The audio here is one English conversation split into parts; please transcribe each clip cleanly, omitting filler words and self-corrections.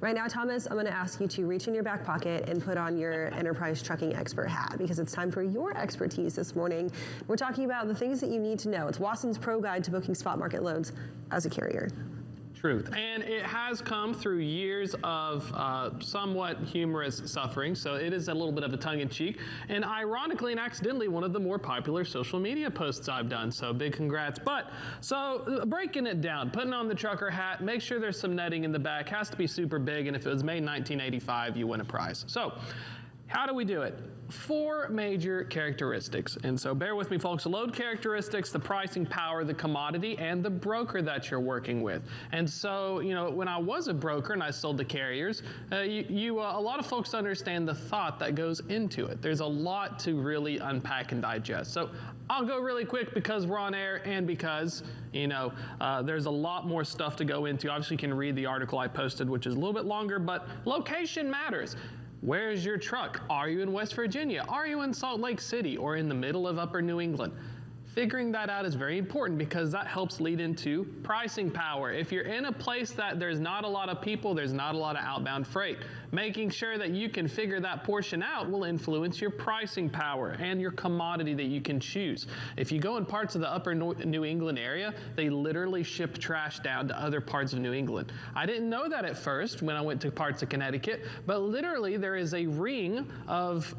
Right now, Thomas, I'm going to ask you to reach in your back pocket and put on your enterprise trucking expert hat, because it's time for your expertise this morning. We're talking about the things that you need to know. It's Wasson's Pro Guide to Booking Spot Market Loads as a carrier. Truth. And it has come through years of somewhat humorous suffering, so it is a little bit of a tongue-in-cheek, and ironically and accidentally one of the more popular social media posts I've done, so big congrats. But, so breaking it down, putting on the trucker hat, make sure there's some netting in the back, has to be super big, and if it was made in 1985, you win a prize. So, how do we do it? 4 major characteristics. And so bear with me, folks. Load characteristics, the pricing power, the commodity, and the broker that you're working with. And so, you know, when I was a broker and I sold to carriers, a lot of folks understand the thought that goes into it. There's a lot to really unpack and digest. So I'll go really quick because we're on air and because, you know, there's a lot more stuff to go into. Obviously, you can read the article I posted, which is a little bit longer, but location matters. Where's your truck? Are you in West Virginia? Are you in Salt Lake City or in the middle of Upper New England? Figuring that out is very important because that helps lead into pricing power. If you're in a place that there's not a lot of people, there's not a lot of outbound freight, making sure that you can figure that portion out will influence your pricing power and your commodity that you can choose. If you go in parts of the Upper New England area, they literally ship trash down to other parts of New England. I didn't know that at first when I went to parts of Connecticut, but literally there is a ring of,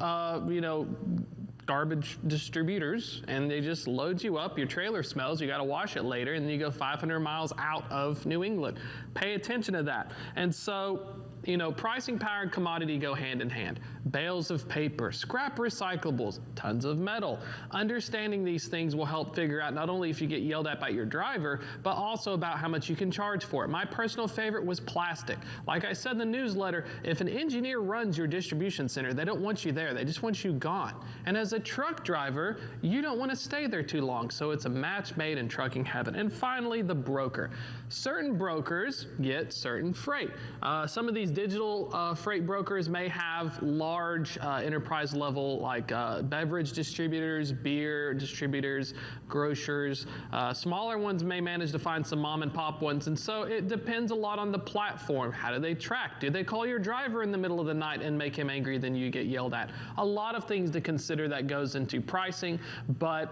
garbage distributors, and they just load you up. Your trailer smells, you got to wash it later, and then you go 500 miles out of New England. Pay attention to that. And so, you know, pricing power and commodity go hand in hand. Bales of paper, scrap recyclables, tons of metal. Understanding these things will help figure out not only if you get yelled at by your driver, but also about how much you can charge for it. My personal favorite was plastic. Like I said in the newsletter, if an engineer runs your distribution center, they don't want you there, they just want you gone. And as a truck driver, you don't want to stay there too long, so it's a match made in trucking heaven. And finally, the broker. Certain brokers get certain freight. Some of these digital freight brokers may have large enterprise level like beverage distributors, beer distributors, grocers. Smaller ones may manage to find some mom and pop ones, and so it depends a lot on the platform. How do they track? Do they call your driver in the middle of the night and make him angry, then you get yelled at? A lot of things to consider that goes into pricing, but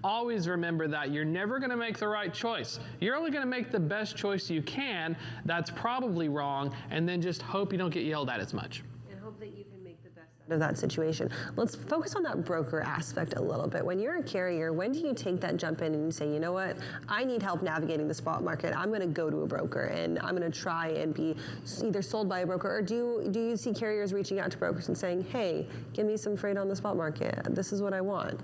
always remember that you're never going to make the right choice. You're only going to make the best choice you can. That's probably wrong, and then just hope you don't get yelled at as much. And hope that you can make the best out of that situation. Let's focus on that broker aspect a little bit. When you're a carrier, when do you take that jump in and you say, you know what, I need help navigating the spot market. I'm going to go to a broker and I'm going to try and be either sold by a broker, or do you see carriers reaching out to brokers and saying, hey, give me some freight on the spot market. This is what I want.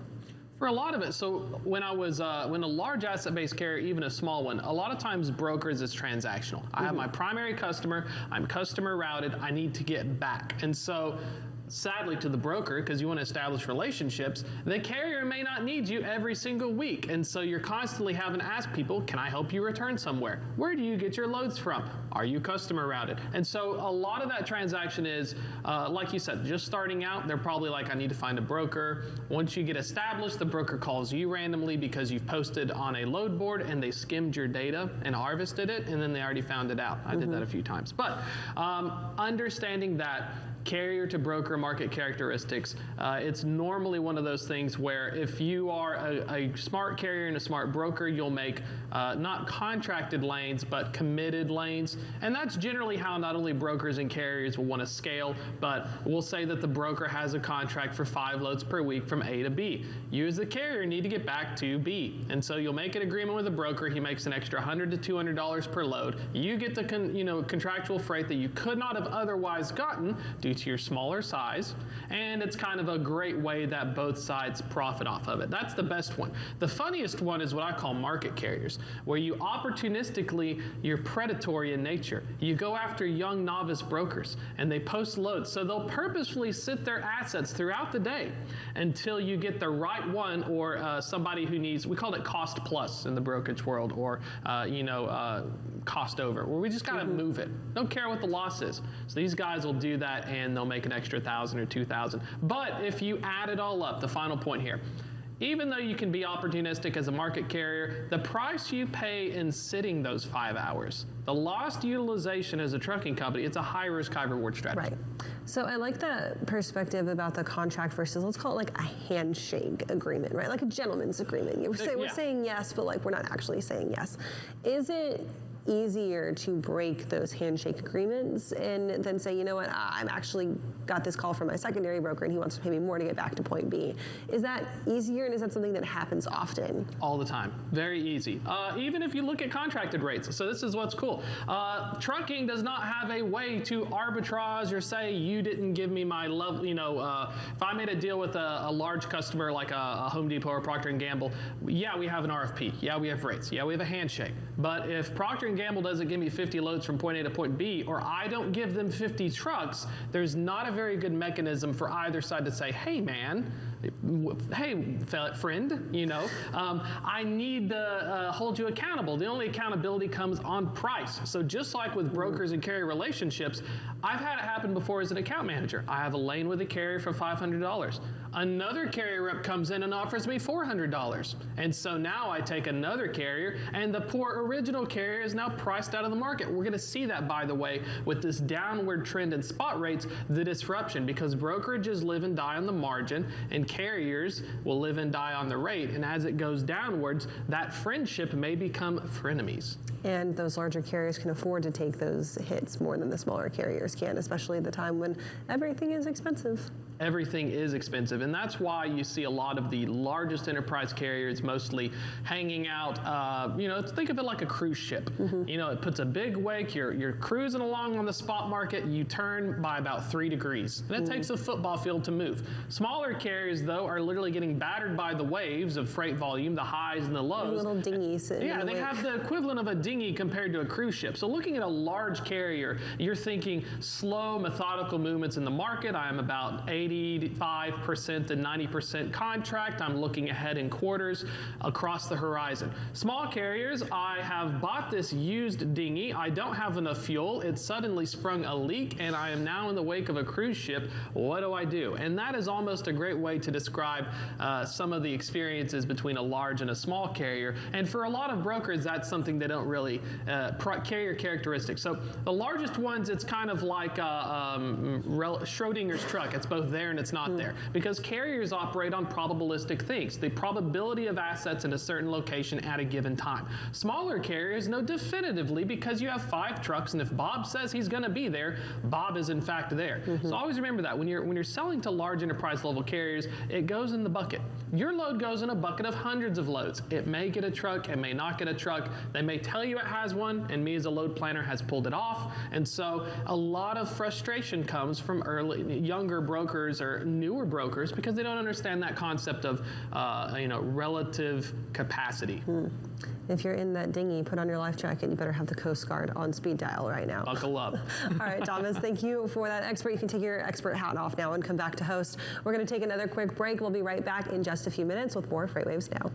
For a lot of it, so when I was, when a large asset-based carrier, even a small one, a lot of times brokers is transactional. I have my primary customer, I'm customer routed, I need to get back. And so, sadly to the broker, because you want to establish relationships, the carrier may not need you every single week. And so you're constantly having to ask people, can I help you return somewhere? Where do you get your loads from? Are you customer routed? And so a lot of that transaction is, like you said, just starting out, they're probably like, I need to find a broker. Once you get established, the broker calls you randomly because you've posted on a load board and they skimmed your data and harvested it, and then they already found it out. I did that a few times. But understanding that carrier to broker market characteristics, it's normally one of those things where if you are a smart carrier and a smart broker, you'll make not contracted lanes, but committed lanes. And that's generally how not only brokers and carriers will want to scale, but we'll say that the broker has a contract for 5 loads per week from A to B. You as the carrier need to get back to B. And so you'll make an agreement with a broker. He makes an extra $100 to $200 per load. You get the contractual freight that you could not have otherwise gotten due to your smaller size, and it's kind of a great way that both sides profit off of it. That's the best one. The funniest one is what I call market carriers, where you opportunistically, you're predatory in nature. You go after young novice brokers, and they post loads, so they'll purposefully sit their assets throughout the day until you get the right one, or somebody who needs, we call it cost plus in the brokerage world, or cost over, where we just gotta move it. Don't care what the loss is. So these guys will do that, and they'll make an extra 1,000 or 2,000. But if you add it all up, the final point here, even though you can be opportunistic as a market carrier, the price you pay in sitting those 5 hours, the lost utilization as a trucking company, it's a high risk, high reward strategy. Right. So I like that perspective about the contract versus, let's call it like a handshake agreement, right? Like a gentleman's agreement. We're saying yes, but like we're not actually saying yes. Is it easier to break those handshake agreements and then say, you know what, I'm actually got this call from my secondary broker and he wants to pay me more to get back to point B. Is that easier, and is that something that happens often? All the time. Very easy. Even if you look at contracted rates. So this is what's cool. Trucking does not have a way to arbitrage or say you didn't give me my love. If I made a deal with a large customer like a Home Depot or Procter & Gamble, yeah, we have an RFP. Yeah, we have rates. Yeah, we have a handshake. But if Procter & Gamble doesn't give me 50 loads from point A to point B, or I don't give them 50 trucks, there's not a very good mechanism for either side to say, hey man, hey friend, I need to hold you accountable. The only accountability comes on price. So just like with brokers and carrier relationships, I've had it happen before as an account manager. I have a lane with a carrier for $500. Another carrier rep comes in and offers me $400. And so now I take another carrier, and the poor original carrier is now priced out of the market. We're going to see that, by the way, with this downward trend in spot rates, the disruption, because brokerages live and die on the margin, and carriers will live and die on the rate. And as it goes downwards, that friendship may become frenemies. And those larger carriers can afford to take those hits more than the smaller carriers can, especially at the time when everything is expensive. Everything is expensive, and that's why you see a lot of the largest enterprise carriers mostly hanging out. Think of it like a cruise ship. Mm-hmm. It puts a big wake. You're cruising along on the spot market. You turn by about 3 degrees, and it takes a football field to move. Smaller carriers, though, are literally getting battered by the waves of freight volume, the highs and the lows. Little dinghies. Yeah, they have the equivalent of a dinghy compared to a cruise ship. So looking at a large carrier, you're thinking slow, methodical movements in the market. I am about 85% to 90% contract. I'm looking ahead in quarters across the horizon. Small carriers, I have bought this used dinghy. I don't have enough fuel. It suddenly sprung a leak, and I am now in the wake of a cruise ship. What do I do? And that is almost a great way to describe some of the experiences between a large and a small carrier. And for a lot of brokers, that's something they don't really carrier characteristics. So the largest ones, it's kind of like Schrodinger's truck. It's both there and it's not there, because carriers operate on probabilistic things, the probability of assets in a certain location at a given time. Smaller carriers know definitively, because you have 5 trucks, and if Bob says he's going to be there, Bob is in fact there. So always remember that when you're selling to large enterprise level carriers, it goes in the bucket. Your load goes in a bucket of hundreds of loads. It may get a truck, it may not get a truck. They may tell you it has one, and me as a load planner has pulled it off. And so a lot of frustration comes from younger brokers or newer brokers, because they don't understand that concept of relative capacity. If you're in that dinghy, put on your life jacket. You better have the Coast Guard on speed dial right now. Buckle up. All right, Thomas, thank you for that expert. You can take your expert hat off now and come back to host. We're going to take another quick break. We'll be right back in just a few minutes with more FreightWaves Now.